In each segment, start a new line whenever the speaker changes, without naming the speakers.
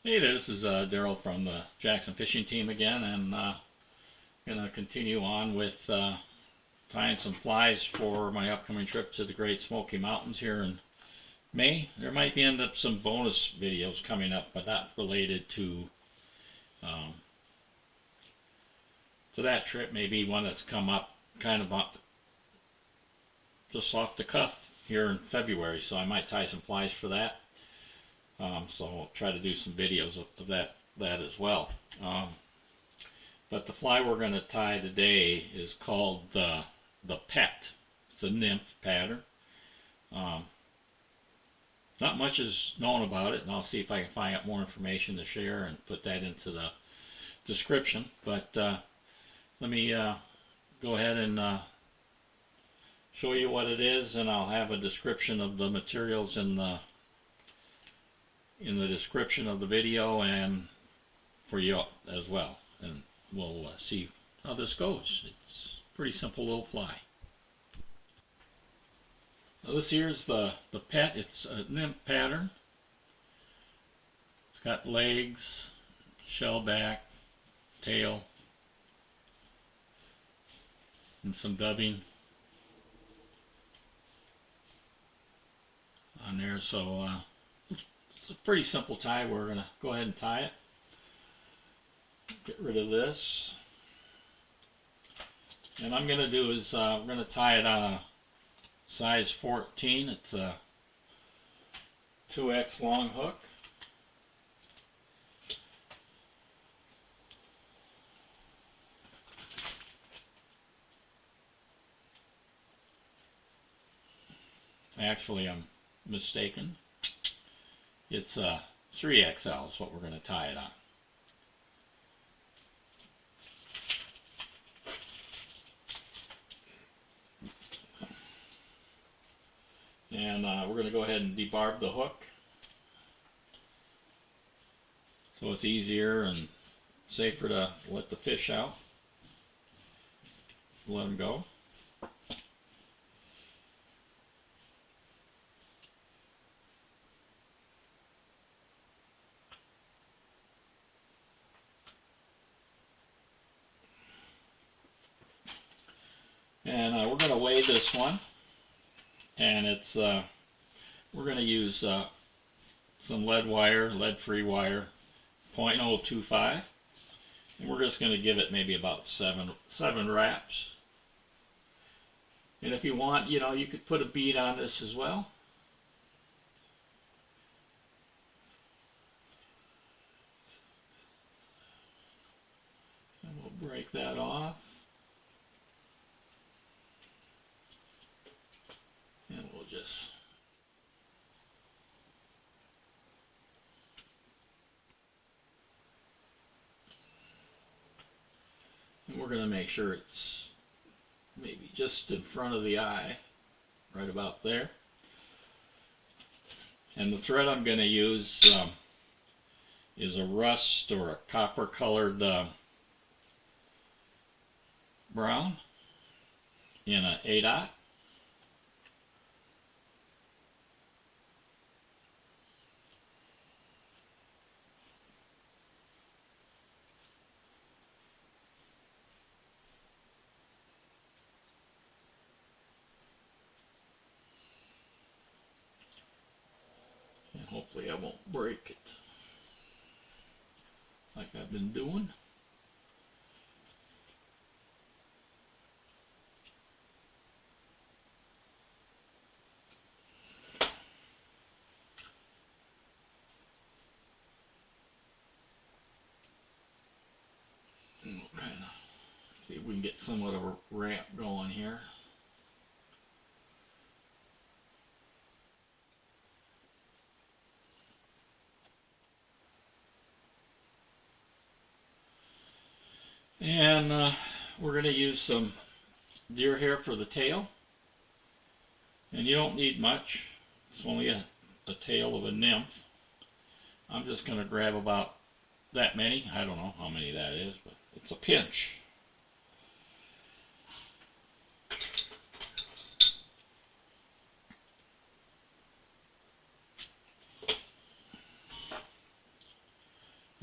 Hey, this is Daryl from the Jackson Fishing Team again, and going to continue on with tying some flies for my upcoming trip to the Great Smoky Mountains here in May. There might be end up some bonus videos coming up, but not related um, to that trip. Maybe one that's come up kind of just off the cuff here in February, so I might tie some flies for that. So I'll try to do some videos of that as well. But the fly we're going to tie today is called the Pet. It's a nymph pattern. Not much is known about it, and I'll see if I can find out more information to share and put that into the description. But let me go ahead and show you what it is, and I'll have a description of the materials in the description of the video and for you as well, and we'll see how this goes. It's a pretty simple little fly. Now this here's the Pet. It's a nymph pattern. It's got legs, shell back, tail, and some dubbing on there. So it's a pretty simple tie. We're going to go ahead and tie it. Get rid of this. And I'm going to do is we're going to tie it on a size 14. It's a 2X long hook. Actually, I'm mistaken. It's 3XL is what we're going to tie it on. And we're going to go ahead and debarb the hook so it's easier and safer to let the fish out. Let them go. And we're going to weigh this one, and it's we're going to use some lead-free wire, 0.025, and we're just going to give it maybe about seven wraps. And if you want, you could put a bead on this as well. And we'll break that off. And we'll just we're going to make sure it's maybe just in front of the eye, right about there. And the thread I'm going to use is a rust or a copper colored brown in an 8/0. Hopefully I won't break it like I've been doing. And we'll kind of see if we can get somewhat of a ramp going here. And we're going to use some deer hair for the tail. And you don't need much. It's only a tail of a nymph. I'm just going to grab about that many. I don't know how many that is, but it's a pinch.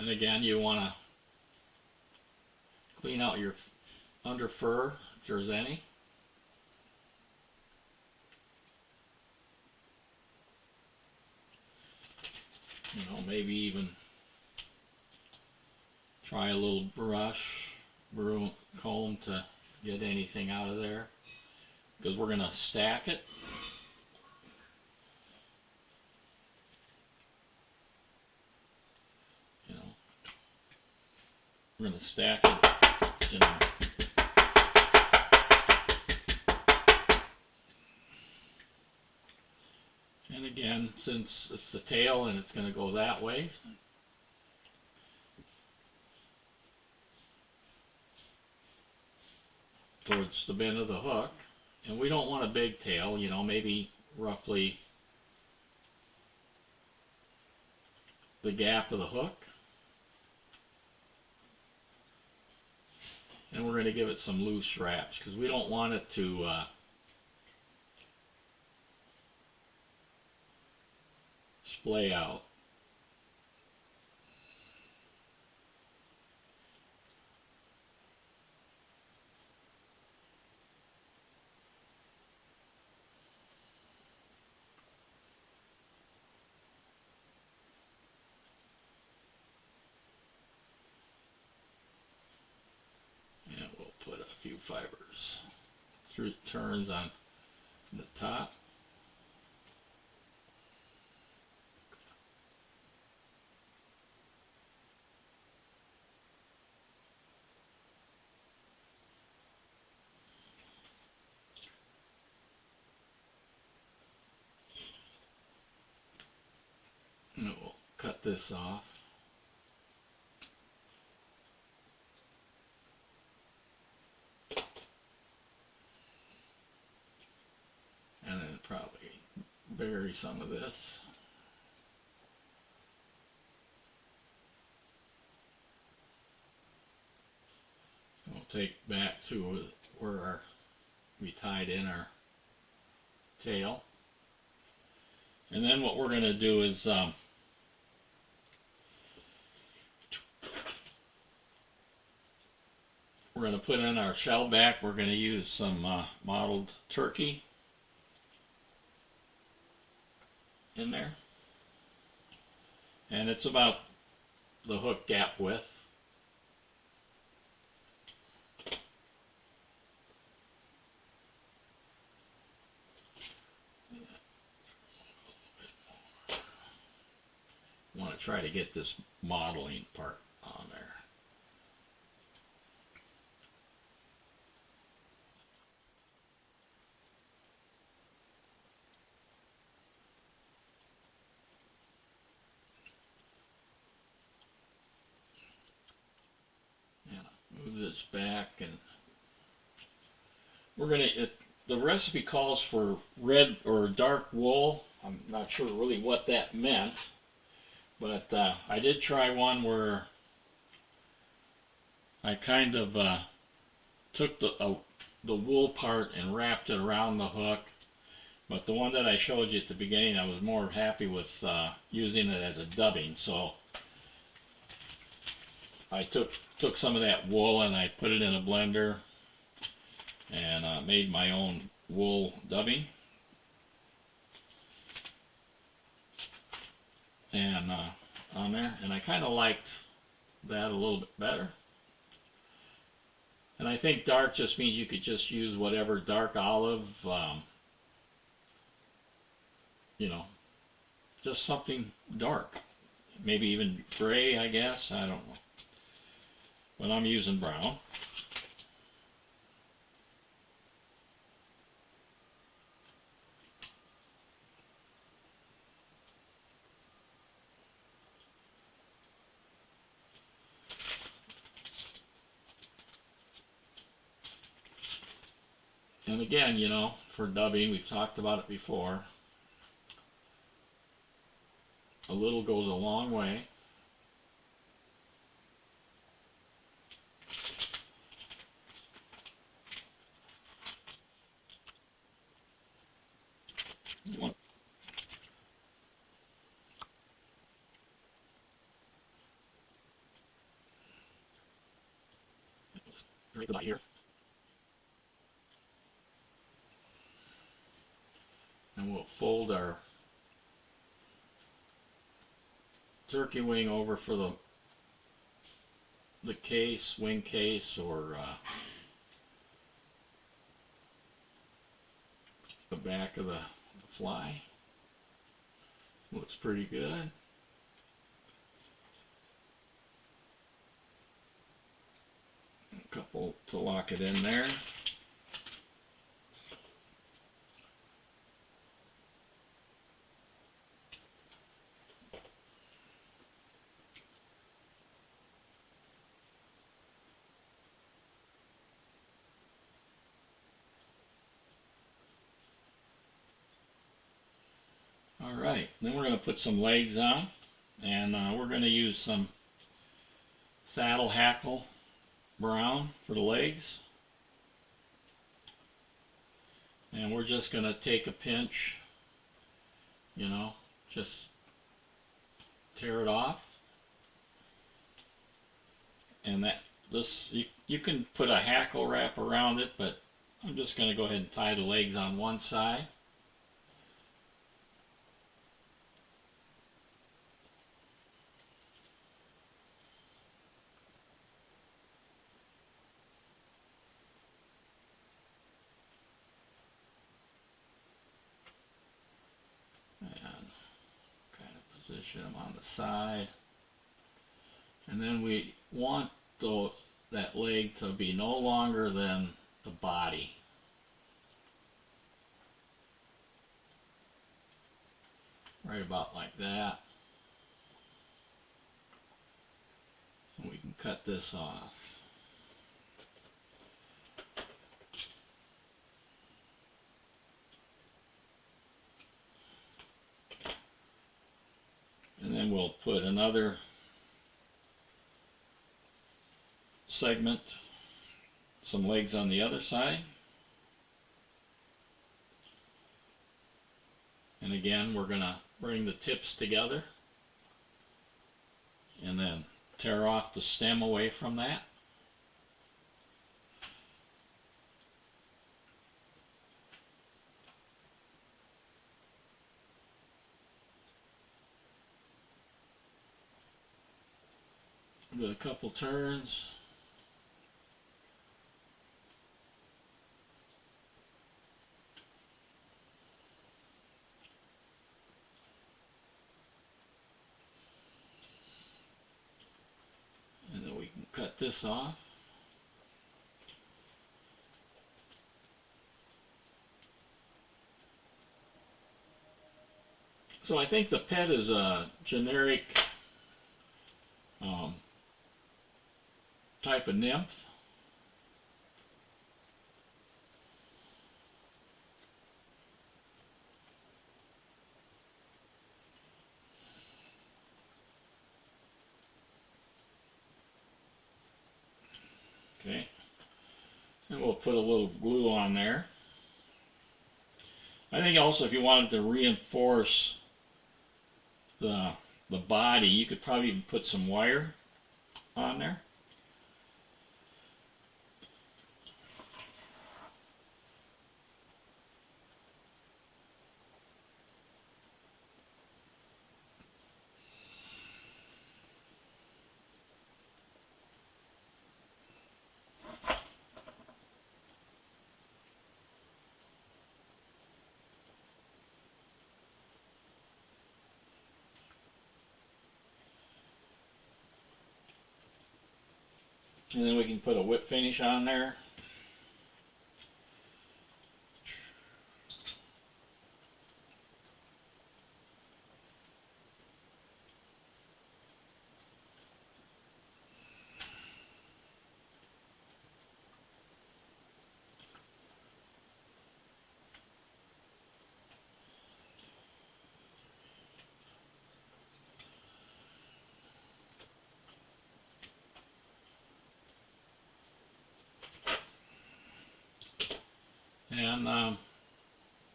And again, you want to clean out your under fur if there's any. You know, maybe even try a little broom comb to get anything out of there, because we're going to stack it. You know, we're going to stack it, you know. And again, since it's the tail and it's going to go that way, towards the bend of the hook, and we don't want a big tail, you know, maybe roughly the gap of the hook. And we're going to give it some loose wraps because we don't want it to splay out. And we'll put a few fibers through turns on the top. And we'll cut this off. And then probably bury some of this. We'll take back to where we tied in our tail. And then what we're going to do is we're going to put in our shell back. We're going to use some mottled turkey in there. And it's about the hook gap width. Want to try to get this modeling part on there. Yeah, move this back, and we're gonna. The recipe calls for red or dark wool. I'm not sure really what that meant. But I did try one where I kind of took the wool part and wrapped it around the hook. But the one that I showed you at the beginning, I was more happy with using it as a dubbing. So I took some of that wool and I put it in a blender and made my own wool dubbing. And on there, and I kind of liked that a little bit better. And I think dark just means you could just use whatever dark olive, you know, just something dark, maybe even gray, I guess, I don't know, but I'm using brown. And again, you know, for dubbing, we've talked about it before. A little goes a long way. right about here. And we'll fold our turkey wing over for the case, wing case, or the back of the fly. Looks pretty good. A couple to lock it in there. Alright, then we're going to put some legs on, and we're going to use some saddle hackle brown for the legs. And we're just going to take a pinch, you know, just tear it off. And you can put a hackle wrap around it, but I'm just going to go ahead and tie the legs on one side. Position them on the side, and then we want that leg to be no longer than the body. Right about like that. And we can cut this off. And then we'll put another segment, some legs on the other side. And again, we're going to bring the tips together and then tear off the stem away from that. Give it a couple turns. And then we can cut this off. So I think the pet is a generic type of nymph. Okay, and we'll put a little glue on there. I think also if you wanted to reinforce the body, you could probably even put some wire on there. And then we can put a whip finish on there. And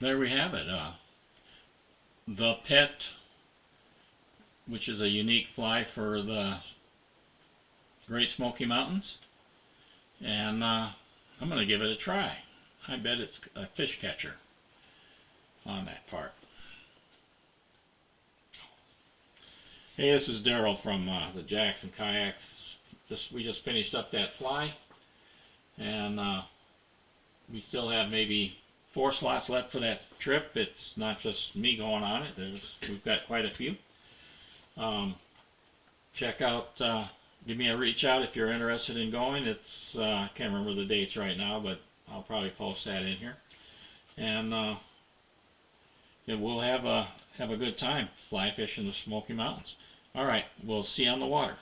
there we have it. The Pet, which is a unique fly for the Great Smoky Mountains. and I'm going to give it a try. I bet it's a fish catcher on that part. Hey, this is Daryl from the Jackson Kayaks. We just finished up that fly, and we still have maybe 4 slots left for that trip. It's not just me going on it. We've got quite a few. Check out, give me a reach out if you're interested in going. It's I can't remember the dates right now, but I'll probably post that in here, and we'll have a good time fly fishing the Smoky Mountains. All right, we'll see you on the water.